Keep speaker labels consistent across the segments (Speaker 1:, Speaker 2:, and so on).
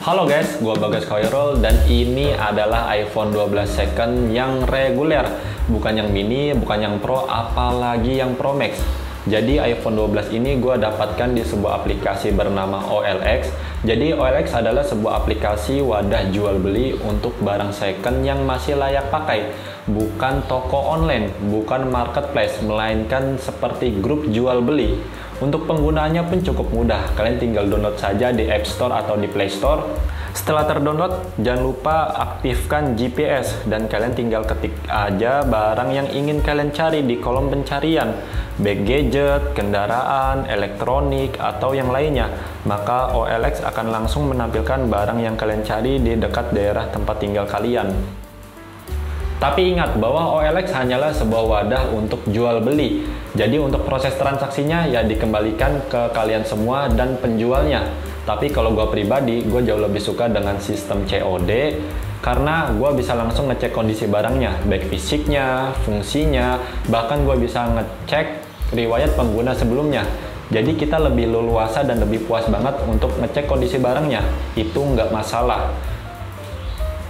Speaker 1: Halo guys, gua Bagas Khairul dan ini adalah iPhone 12 second yang reguler, bukan yang mini, bukan yang Pro, apalagi yang Pro Max. Jadi iPhone 12 ini gua dapatkan di sebuah aplikasi bernama OLX. Jadi OLX adalah sebuah aplikasi wadah jual beli untuk barang second yang masih layak pakai. Bukan toko online, bukan marketplace, melainkan seperti grup jual beli. Untuk penggunaannya pun cukup mudah, kalian tinggal download saja di App Store atau di Play Store. Setelah terdownload, jangan lupa aktifkan GPS dan kalian tinggal ketik aja barang yang ingin kalian cari di kolom pencarian, baik gadget, kendaraan, elektronik, atau yang lainnya. Maka OLX akan langsung menampilkan barang yang kalian cari di dekat daerah tempat tinggal kalian. Tapi ingat bahwa OLX hanyalah sebuah wadah untuk jual beli. Jadi untuk proses transaksinya ya dikembalikan ke kalian semua dan penjualnya. Tapi kalau gue pribadi, gue jauh lebih suka dengan sistem COD karena gue bisa langsung ngecek kondisi barangnya, baik fisiknya, fungsinya, bahkan gue bisa ngecek riwayat pengguna sebelumnya. Jadi kita lebih leluasa dan lebih puas banget untuk ngecek kondisi barangnya. Itu nggak masalah.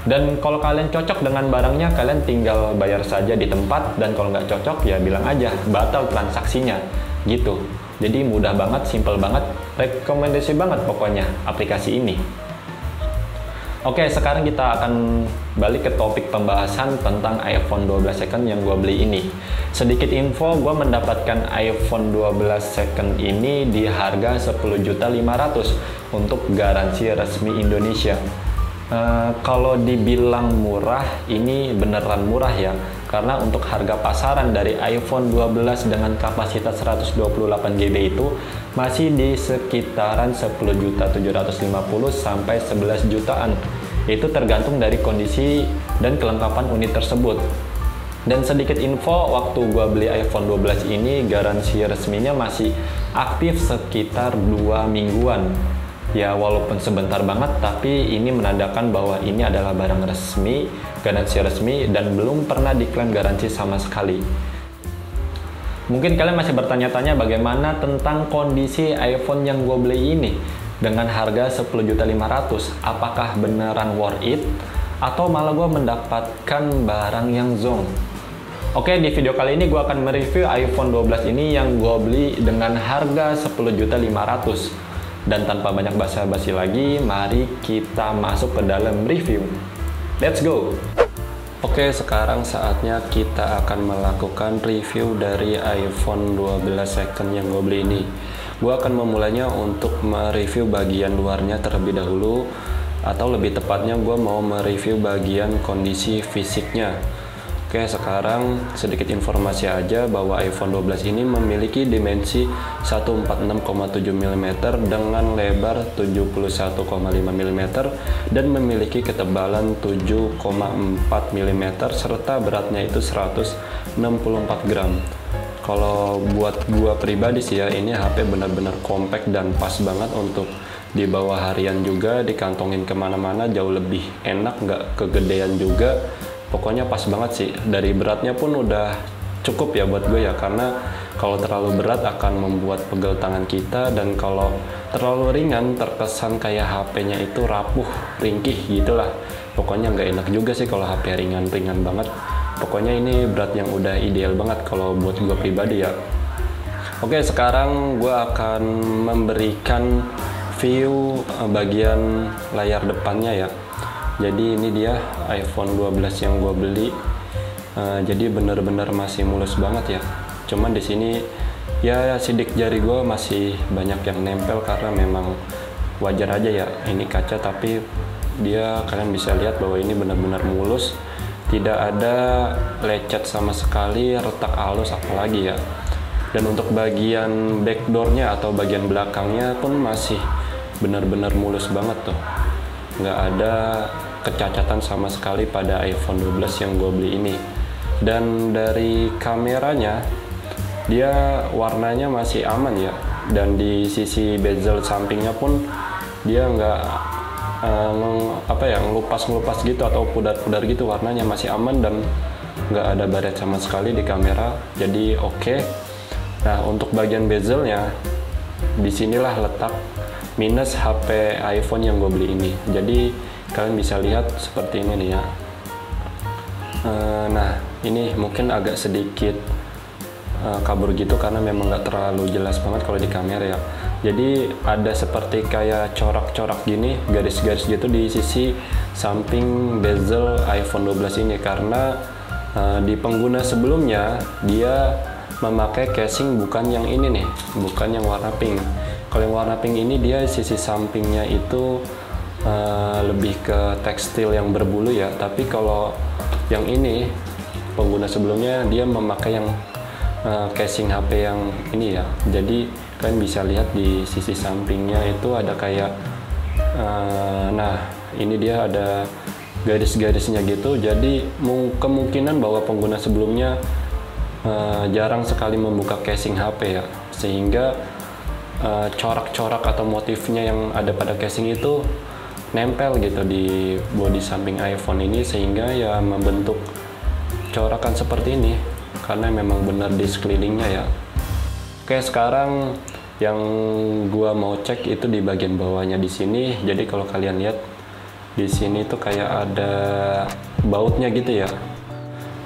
Speaker 1: Dan kalau kalian cocok dengan barangnya, kalian tinggal bayar saja di tempat, dan kalau nggak cocok ya bilang aja batal transaksinya gitu. Jadi mudah banget, simple banget, rekomendasi banget pokoknya aplikasi ini. Oke, sekarang kita akan balik ke topik pembahasan tentang iPhone 12 second yang gue beli ini. Sedikit info, gue mendapatkan iPhone 12 second ini di harga 10.500.000 untuk garansi resmi Indonesia. Kalau dibilang murah, ini beneran murah ya, karena untuk harga pasaran dari iPhone 12 dengan kapasitas 128GB itu masih di sekitaran 10.750.000 sampai 11 jutaan. Itu tergantung dari kondisi dan kelengkapan unit tersebut. Dan sedikit info, waktu gua beli iPhone 12 ini garansi resminya masih aktif sekitar 2 mingguan. Ya walaupun sebentar banget, tapi ini menandakan bahwa ini adalah barang resmi, garansi resmi, dan belum pernah diklaim garansi sama sekali. Mungkin kalian masih bertanya-tanya bagaimana tentang kondisi iPhone yang gue beli ini. Dengan harga 10.500.000, apakah beneran worth it? Atau malah gue mendapatkan barang yang zonk? Oke, di video kali ini gue akan mereview iPhone 12 ini yang gue beli dengan harga 10.500.000. Dan tanpa banyak basa-basi lagi, mari kita masuk ke dalam review. Let's go! Oke, sekarang saatnya kita akan melakukan review dari iPhone 12 second yang gue beli ini. Gue akan memulainya untuk mereview bagian luarnya terlebih dahulu, atau lebih tepatnya gue mau mereview bagian kondisi fisiknya. Oke, sekarang sedikit informasi aja bahwa iPhone 12 ini memiliki dimensi 146,7 mm dengan lebar 71,5 mm dan memiliki ketebalan 7,4 mm serta beratnya itu 164 gram. Kalau buat gua pribadi sih ya, ini HP benar-benar compact dan pas banget untuk dibawa harian juga, dikantongin kemana-mana jauh lebih enak, nggak kegedean juga. Pokoknya pas banget sih, dari beratnya pun udah cukup ya buat gue ya, karena kalau terlalu berat akan membuat pegel tangan kita, dan kalau terlalu ringan terkesan kayak HP-nya itu rapuh, ringkih gitulah. Pokoknya nggak enak juga sih kalau HP ringan-ringan banget. Pokoknya ini berat yang udah ideal banget kalau buat gue pribadi ya. Oke, sekarang gue akan memberikan view bagian layar depannya ya. Jadi ini dia iPhone 12 yang gue beli. Jadi bener-bener masih mulus banget ya. Cuman di sini ya sidik jari gue masih banyak yang nempel karena memang wajar aja ya. Ini kaca tapi dia kalian bisa lihat bahwa ini benar-benar mulus. Tidak ada lecet sama sekali, retak halus apalagi ya. Dan untuk bagian backdoornya atau bagian belakangnya pun masih benar-benar mulus banget tuh. Nggak ada kecacatan sama sekali pada iPhone 12 yang gue beli ini. Dan dari kameranya, dia warnanya masih aman ya. Dan di sisi bezel sampingnya pun dia nggak ngelupas-ngelupas gitu atau pudar-pudar gitu, warnanya masih aman dan nggak ada baret sama sekali di kamera. Jadi oke. Nah, untuk bagian bezelnya, disinilah letak
Speaker 2: minus HP iPhone yang gue beli ini. Jadi kalian bisa lihat seperti ini nih ya. Nah ini mungkin agak sedikit kabur gitu karena memang nggak terlalu jelas banget kalau di kamera ya. Jadi ada seperti kayak corak-corak gini, garis-garis gitu di sisi samping bezel iPhone 12 ini, karena di pengguna sebelumnya dia memakai casing bukan yang ini nih, bukan yang warna pink. Kalau yang warna pink ini dia sisi sampingnya itu lebih ke tekstil yang berbulu ya, tapi kalau yang ini pengguna sebelumnya dia memakai yang casing HP yang ini ya. Jadi kalian bisa lihat di sisi sampingnya itu ada kayak nah ini dia ada garis-garisnya gitu. Jadi kemungkinan bahwa pengguna sebelumnya jarang sekali membuka casing HP ya, sehingga corak-corak atau motifnya yang ada pada casing itu nempel gitu di bodi samping iPhone ini, sehingga ya membentuk corakan seperti ini karena memang benar di sekelilingnya ya. Oke, sekarang yang gua mau cek itu di bagian bawahnya di sini. Jadi kalau kalian lihat di sini tuh kayak ada bautnya gitu ya.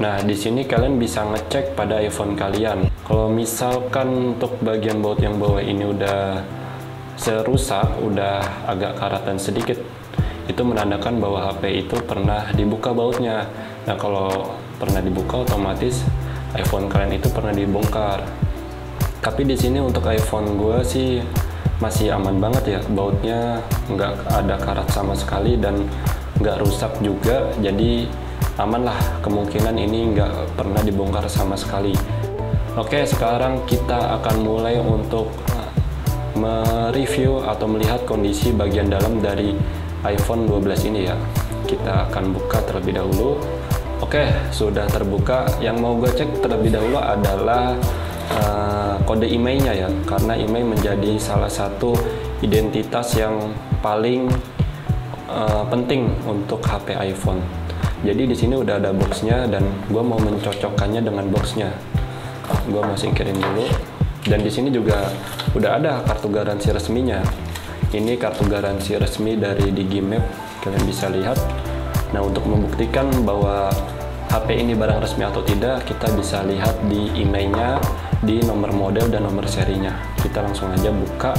Speaker 2: Nah, di sini kalian bisa ngecek pada iPhone kalian. Kalau misalkan untuk bagian baut yang bawah ini udah serusak, udah agak karatan sedikit, itu menandakan bahwa HP itu pernah dibuka bautnya. Nah, kalau pernah dibuka otomatis iPhone kalian itu pernah dibongkar. Tapi di sini untuk iPhone gue sih masih aman banget ya, bautnya nggak ada karat sama sekali dan nggak rusak juga, jadi aman lah, kemungkinan ini nggak pernah dibongkar sama sekali. Oke, sekarang kita akan mulai untuk mereview atau melihat kondisi bagian dalam dari iPhone 12 ini ya. Kita akan buka terlebih dahulu. Oke, sudah terbuka. Yang mau gue cek terlebih dahulu adalah kode IMEI-nya ya, karena IMEI menjadi salah satu identitas yang paling penting untuk HP iPhone. Jadi di sini udah ada boxnya dan gue mau mencocokkannya dengan boxnya. Gue mau singkirin dulu. Dan di sini juga udah ada kartu garansi resminya. Ini kartu garansi resmi dari Digimap, kalian bisa lihat. Nah, untuk membuktikan bahwa HP ini barang resmi atau tidak, kita bisa lihat di IMEI-nya, di nomor model dan nomor serinya. Kita langsung aja buka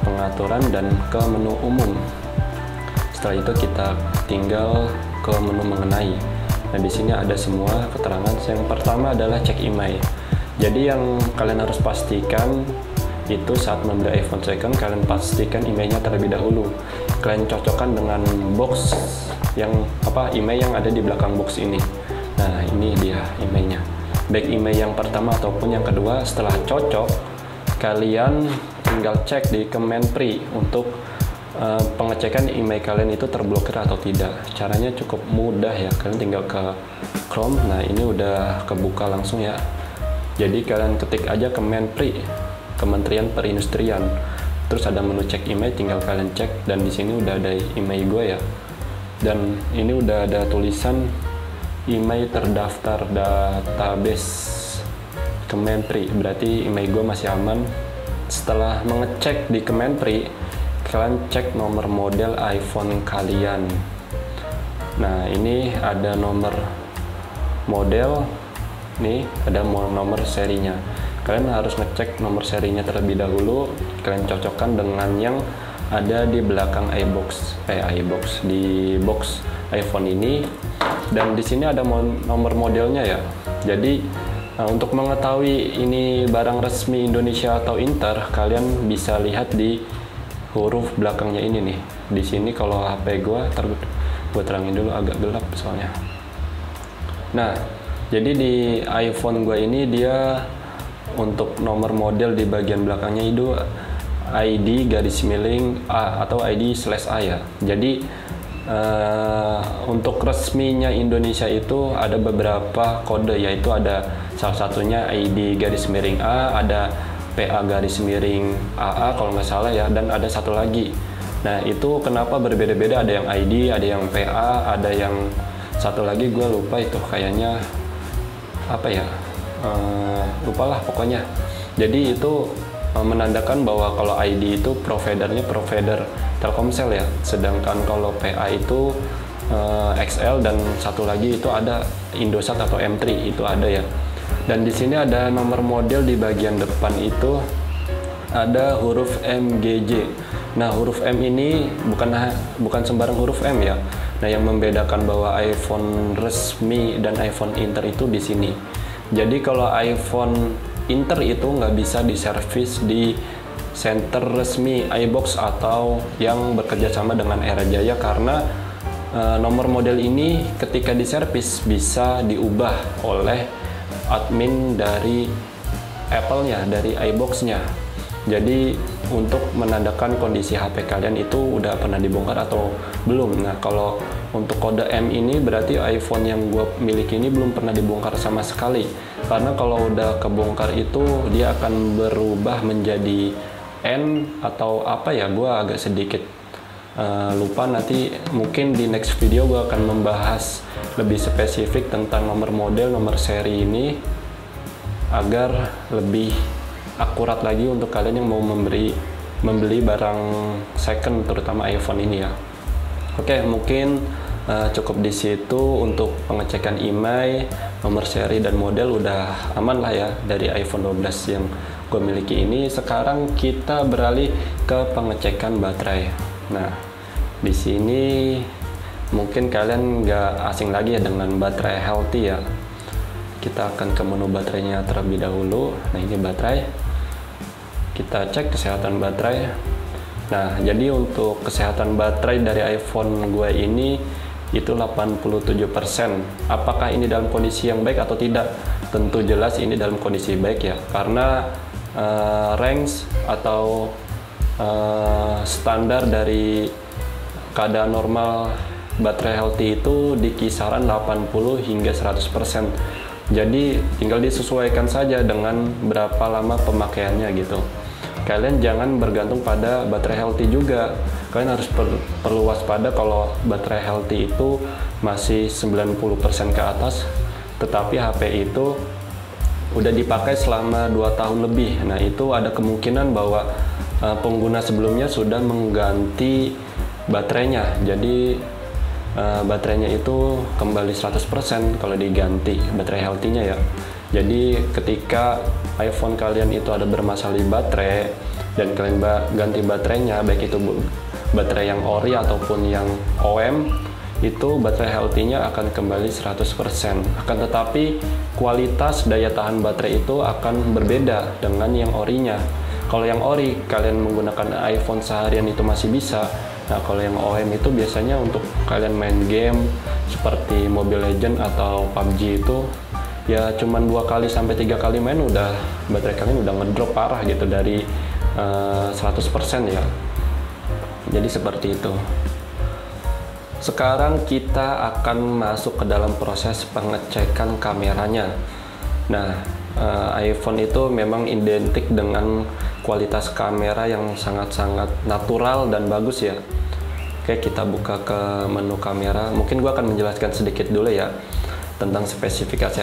Speaker 2: pengaturan dan ke menu umum. Setelah itu kita tinggal ke menu mengenai. Nah, di sini ada semua keterangan. Yang pertama adalah cek IMEI. Jadi yang kalian harus pastikan itu saat membeli iPhone second, kalian pastikan IMEI-nya terlebih dahulu. Kalian cocokkan dengan box yang IMEI yang ada di belakang box ini. Nah, ini dia IMEI-nya. Baik IMEI yang pertama ataupun yang kedua. Setelah cocok, kalian tinggal cek di Kemenpri untuk pengecekan IMEI kalian itu terblokir atau tidak. Caranya cukup mudah ya, kalian tinggal ke Chrome. Nah, ini udah kebuka langsung ya. Jadi kalian ketik aja Kemenpri, Kementerian Perindustrian. Terus ada menu cek IMEI, tinggal kalian cek, dan di sini udah ada IMEI gue ya. Dan ini udah ada tulisan IMEI terdaftar database Kemenpri, berarti IMEI gue masih aman. Setelah mengecek di Kemenpri, kalian cek nomor model iPhone kalian. Nah, ini ada nomor model, nih ada nomor serinya. Kalian harus ngecek nomor serinya terlebih dahulu. Kalian cocokkan dengan yang ada di belakang di box iPhone ini. Dan di sini ada nomor modelnya ya. Jadi untuk mengetahui ini barang resmi Indonesia atau Inter, kalian bisa lihat di huruf belakangnya ini nih. Di sini kalau HP gue terangin dulu, agak gelap soalnya. Nah, jadi di iPhone gue ini dia untuk nomor model di bagian belakangnya itu ID garis miring A atau ID/A ya. Jadi untuk resminya Indonesia itu ada beberapa kode, yaitu ada salah satunya ID garis miring A, ada PA garis miring AA kalau nggak salah ya, dan ada satu lagi. Nah, itu kenapa berbeda-beda, ada yang ID, ada yang PA, ada yang satu lagi gue lupa itu kayaknya apa ya, lupalah pokoknya. Jadi itu menandakan bahwa kalau ID itu providernya provider Telkomsel ya, sedangkan kalau PA itu XL, dan satu lagi itu ada Indosat atau M3 itu ada ya. Dan di sini ada nomor model di bagian depan itu ada huruf MGJ. Nah, huruf M ini bukan sembarang huruf M ya. Nah, yang membedakan bahwa iPhone resmi dan iPhone Inter itu di sini. Jadi kalau iPhone Inter itu nggak bisa diservis di center resmi iBox atau yang bekerja sama dengan Era Jaya, karena nomor model ini ketika diservis bisa diubah oleh admin dari Apple-nya, dari iBox-nya. Jadi untuk menandakan kondisi HP kalian itu udah pernah dibongkar atau belum. Nah, kalau untuk kode M ini berarti iPhone yang gue miliki ini belum pernah dibongkar sama sekali. Karena kalau udah kebongkar itu dia akan berubah menjadi N atau apa ya, gue agak sedikit lupa. Nanti mungkin di next video gue akan membahas lebih spesifik tentang nomor model, nomor seri ini agar lebih akurat lagi untuk kalian yang mau membeli barang second, terutama iPhone ini ya. Oke, mungkin cukup di situ untuk pengecekan email, nomor seri dan model udah aman lah ya dari iPhone 12 yang gue miliki ini. Sekarang kita beralih ke pengecekan baterai. Nah, di sini mungkin kalian nggak asing lagi ya dengan baterai healthy ya. Kita akan ke menu baterainya terlebih dahulu. Nah, ini baterai. Kita cek kesehatan baterai. Nah, jadi untuk kesehatan baterai dari iPhone gue ini itu 87%. Apakah ini dalam kondisi yang baik atau tidak? Tentu jelas ini dalam kondisi baik ya, karena range atau standar dari keadaan normal baterai healthy itu di kisaran 80 hingga 100%. Jadi tinggal disesuaikan saja dengan berapa lama pemakaiannya gitu. Kalian jangan bergantung pada baterai healthy juga. Kalian harus perlu waspada kalau baterai healthy itu masih 90% ke atas, tetapi HP itu udah dipakai selama 2 tahun lebih. Nah, itu ada kemungkinan bahwa pengguna sebelumnya sudah mengganti baterainya. Jadi baterainya itu kembali 100% kalau diganti baterai healthy-nya ya. Jadi ketika iPhone kalian itu ada bermasalah di baterai dan kalian ganti baterainya, baik itu baterai yang ori ataupun yang OM, itu baterai healthy-nya akan kembali 100%. Akan tetapi kualitas daya tahan baterai itu akan berbeda dengan yang orinya. Kalau yang ori kalian menggunakan iPhone seharian itu masih bisa. Nah, kalau yang OM itu biasanya untuk kalian main game seperti Mobile Legends atau PUBG itu ya cuman 2 kali sampai 3 kali main udah baterai kalian udah ngedrop parah gitu dari 100% ya. Jadi seperti itu. Sekarang kita akan masuk ke dalam proses pengecekan kameranya. Nah, iPhone itu memang identik dengan kualitas kamera yang sangat-sangat natural dan bagus ya. Oke, kita buka ke menu kamera. Mungkin gua akan menjelaskan sedikit dulu ya tentang spesifikasi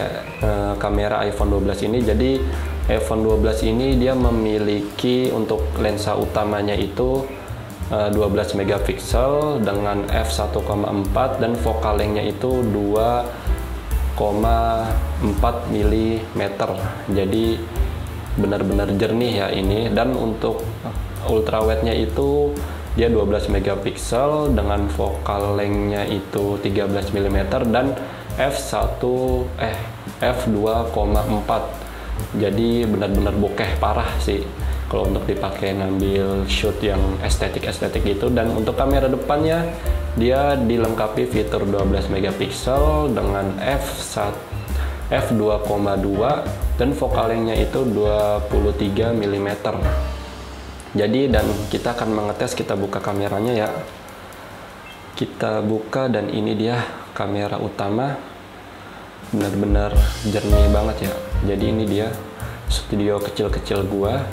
Speaker 2: kamera iPhone 12 ini. Jadi iPhone 12 ini dia memiliki untuk lensa utamanya itu 12 megapiksel dengan f1,4 dan focal length-nya itu 2,4 mm. Jadi benar-benar jernih ya ini. Dan untuk ultrawide-nya itu dia 12 megapiksel dengan focal length-nya itu 13 mm dan f2,4. Jadi benar-benar bokeh parah sih kalau untuk dipakai ngambil shoot yang estetik gitu. Dan untuk kamera depannya dia dilengkapi fitur 12 megapiksel dengan f2,2 dan focal length-nya itu 23 mm. Jadi dan kita akan mengetes, kita buka kameranya ya. Kita buka dan ini dia kamera utama. Benar-benar jernih banget ya. Jadi ini dia studio kecil-kecil gua.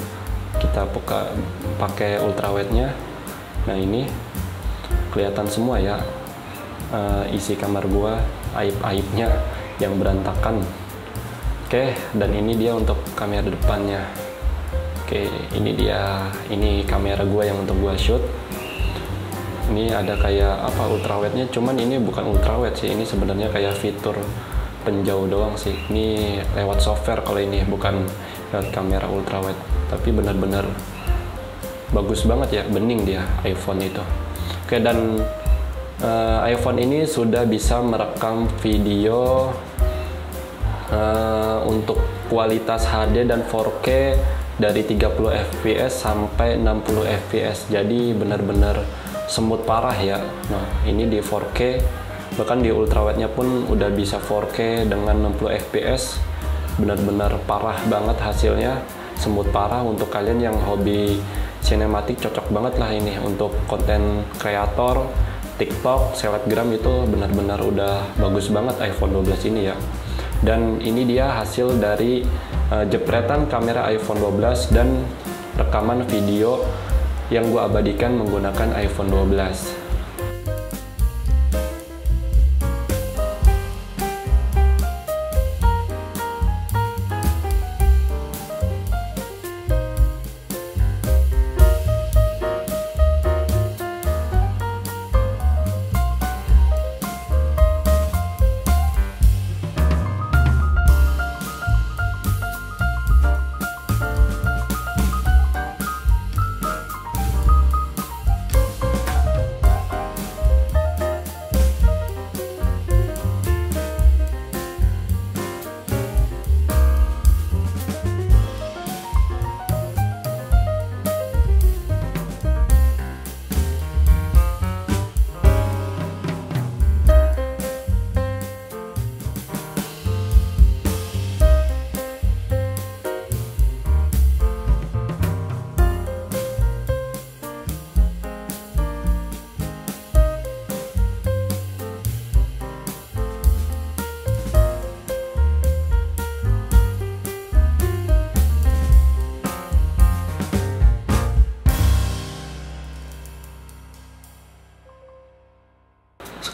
Speaker 2: Kita buka pakai ultrawide-nya. Nah, ini kelihatan semua ya isi kamar gua, aib-aibnya yang berantakan. Oke, dan ini dia untuk kamera depannya. Oke, ini dia, ini kamera gue yang untuk gue shoot. Ini ada kayak apa, ultrawide-nya, cuman ini bukan ultrawide sih, ini sebenarnya kayak fitur penjauh doang sih. Ini lewat software kalau ini, bukan lewat kamera ultrawide. Tapi benar-benar bagus banget ya, bening dia iPhone itu. Oke, dan iPhone ini sudah bisa merekam video untuk kualitas HD dan 4K dari 30 fps sampai 60 fps. Jadi benar-benar smooth parah ya. Nah, ini di 4K, bahkan di ultrawide-nya pun udah bisa 4K dengan 60 fps. Benar-benar parah banget hasilnya, smooth parah. Untuk kalian yang hobi sinematik cocok banget lah ini untuk konten kreator TikTok, selebgram, itu benar-benar udah bagus banget iPhone 12 ini ya. Dan ini dia hasil dari jepretan kamera iPhone 12 dan rekaman video yang gue abadikan menggunakan iPhone 12.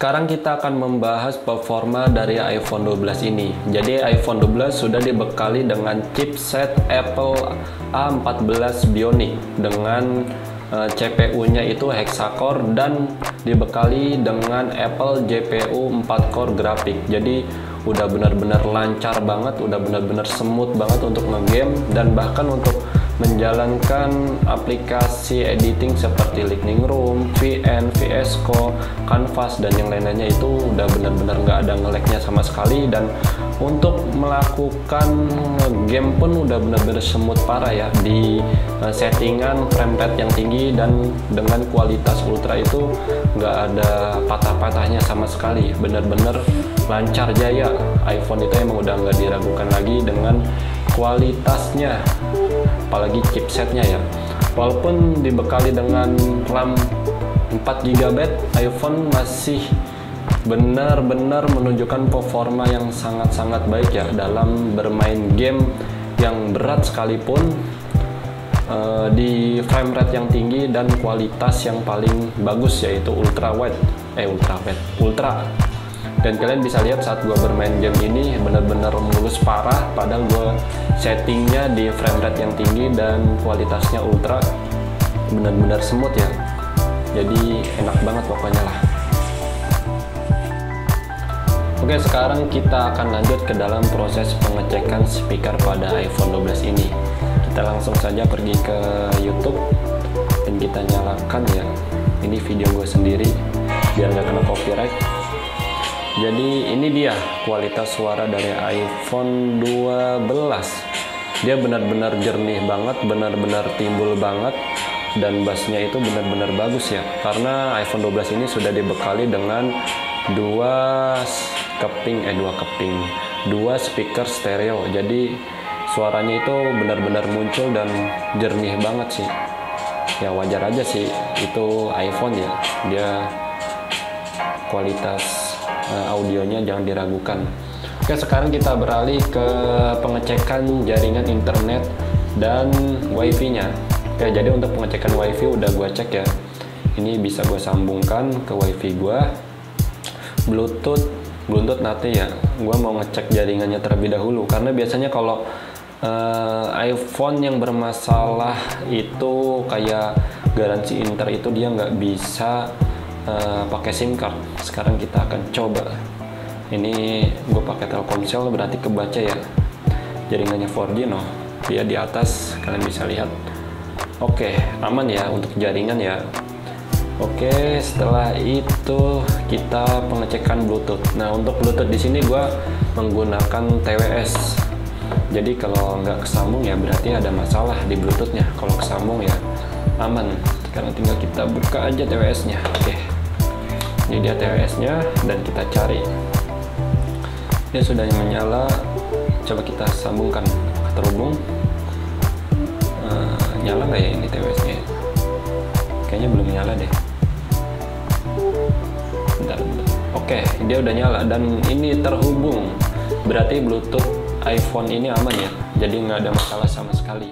Speaker 2: Sekarang kita akan membahas performa dari iPhone 12 ini. Jadi iPhone 12 sudah dibekali dengan chipset Apple A14 Bionic dengan CPU-nya itu hexacore dan dibekali dengan Apple GPU 4 core grafik. Jadi udah benar-benar lancar banget, udah benar-benar smooth banget untuk nge-game, dan bahkan untuk menjalankan aplikasi editing seperti Lightning Room, VN, VS Code, Canvas, dan yang lainnya itu udah benar-benar nggak ada nge-lag-nya sama sekali. Dan untuk melakukan game pun udah benar-benar smooth parah ya, di settingan frame rate yang tinggi dan dengan kualitas ultra itu nggak ada patah-patahnya sama sekali. Benar-benar lancar jaya. iPhone itu emang udah nggak diragukan lagi dengan kualitasnya, apalagi chipsetnya ya. Walaupun dibekali dengan RAM 4 GB, iPhone masih benar-benar menunjukkan performa yang sangat-sangat baik ya dalam bermain game yang berat sekalipun, di frame rate yang tinggi dan kualitas yang paling bagus, yaitu ultra. Dan kalian bisa lihat saat gue bermain game ini benar-benar mulus parah, padahal gue settingnya di frame rate yang tinggi dan kualitasnya ultra, benar-benar smooth ya. Jadi enak banget pokoknya lah. Oke, sekarang kita akan lanjut ke dalam proses pengecekan speaker pada iPhone 12 ini. Kita langsung saja pergi ke YouTube dan kita nyalakan ya. Ini video gue sendiri biar nggak kena copyright. Jadi ini dia kualitas suara dari iPhone 12. Dia benar-benar jernih banget, benar-benar timbul banget, dan bassnya itu benar-benar bagus ya. Karena iPhone 12 ini sudah dibekali dengan dua speaker stereo. Jadi suaranya itu benar-benar muncul dan jernih banget sih. Ya wajar aja sih, itu iPhone ya. Dia kualitas audionya jangan diragukan. Oke, sekarang kita beralih ke pengecekan jaringan internet dan wifi-nya. Oke, jadi untuk pengecekan wifi udah gue cek ya. Ini bisa gue sambungkan ke wifi gue. Bluetooth nanti ya. Gue mau ngecek jaringannya terlebih dahulu, karena biasanya kalau iPhone yang bermasalah itu kayak garansi Inter itu dia nggak bisa pakai SIM card. Sekarang kita akan coba. Ini gue pakai Telkomsel, berarti kebaca ya jaringannya 4G. No, dia di atas, kalian bisa lihat. Oke, aman ya untuk jaringan ya. Oke, setelah itu kita pengecekan Bluetooth. Nah, untuk Bluetooth di sini gue menggunakan TWS. Jadi kalau nggak kesambung ya berarti ada masalah di Bluetoothnya. Kalau kesambung ya aman. Sekarang tinggal kita buka aja TWS-nya. Oke, ini dia TWS-nya dan kita cari. Dia sudah menyala. Coba kita sambungkan. Terhubung. Nyala nggak ya ini TWS-nya? Kayaknya belum nyala deh. Bentar. Oke, dia udah nyala dan ini terhubung. Berarti Bluetooth iPhone ini aman ya, jadi nggak ada masalah sama sekali.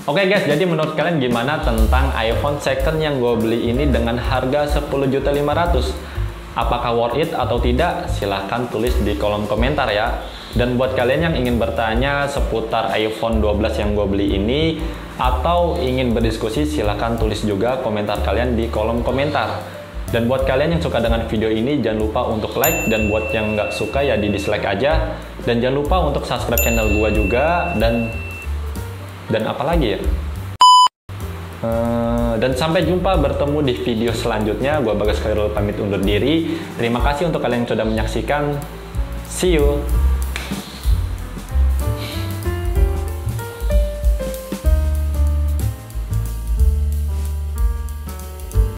Speaker 1: Oke guys, jadi menurut kalian gimana tentang iPhone second yang gue beli ini dengan harga 10.500.000? Apakah worth it atau tidak? Silahkan tulis di kolom komentar ya. Dan buat kalian yang ingin bertanya seputar iPhone 12 yang gue beli ini atau ingin berdiskusi, silahkan tulis juga komentar kalian di kolom komentar. Dan buat kalian yang suka dengan video ini, jangan lupa untuk like, dan buat yang nggak suka ya di dislike aja. Dan jangan lupa untuk subscribe channel gua juga, dan apa lagi ya? Dan sampai jumpa, bertemu di video selanjutnya. Gua Bagas Khairul pamit undur diri. Terima kasih untuk kalian yang sudah menyaksikan. See you.